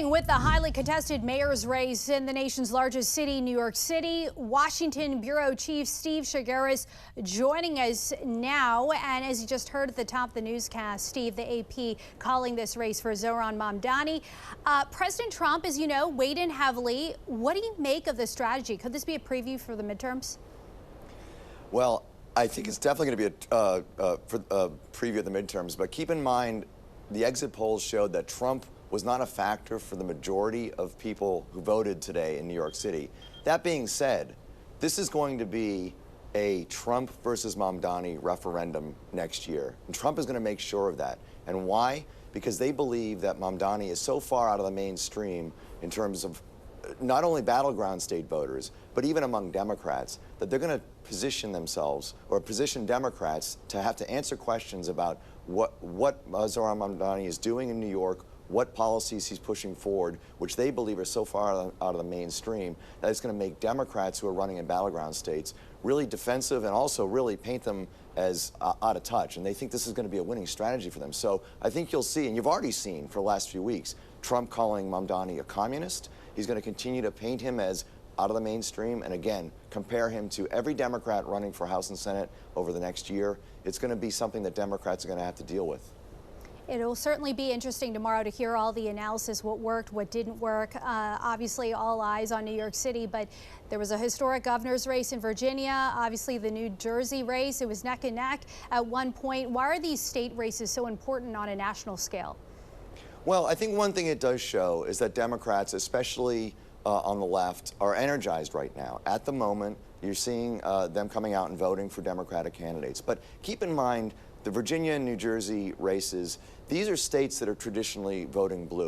Staying with the highly contested mayor's race in the nation's largest city, New York City, Washington Bureau Chief Steve Chagouris joining us now. And as you just heard at the top of the newscast, Steve, the AP calling this race for Zohran Mamdani. President Trump, as you know, weighed in heavily. What do you make of this strategy? Could this be a preview for the midterms? Well, I think it's definitely going to be a preview of the midterms. But keep in mind, the exit polls showed that Trump was not a factor for the majority of people who voted today in New York City. That being said, this is going to be a Trump versus Mamdani referendum next year. And Trump is going to make sure of that. And why? Because they believe that Mamdani is so far out of the mainstream in terms of not only battleground state voters, but even among Democrats, that they're going to position themselves or position Democrats to have to answer questions about what Zohran Mamdani is doing in New York, what policies he's pushing forward, which they believe are so far out of the mainstream that it's going to make Democrats who are running in battleground states really defensive and also really paint them as out of touch. And they think this is going to be a winning strategy for them. So I think you'll see, and you've already seen for the last few weeks, Trump calling Mamdani a communist. He's going to continue to paint him as out of the mainstream and, again, compare him to every Democrat running for House and Senate over the next year. It's going to be something that Democrats are going to have to deal with. It'll certainly be interesting tomorrow to hear all the analysis, what worked, what didn't work. Obviously, all eyes on New York City, but there was a historic governor's race in Virginia. Obviously, the New Jersey race, it was neck and neck at one point. Why are these state races so important on a national scale? Well, I think one thing it does show is that Democrats, especially on the left, are energized right now. At the moment, you're seeing them coming out and voting for Democratic candidates. But keep in mind, the Virginia and New Jersey races, these are states that are traditionally voting blue.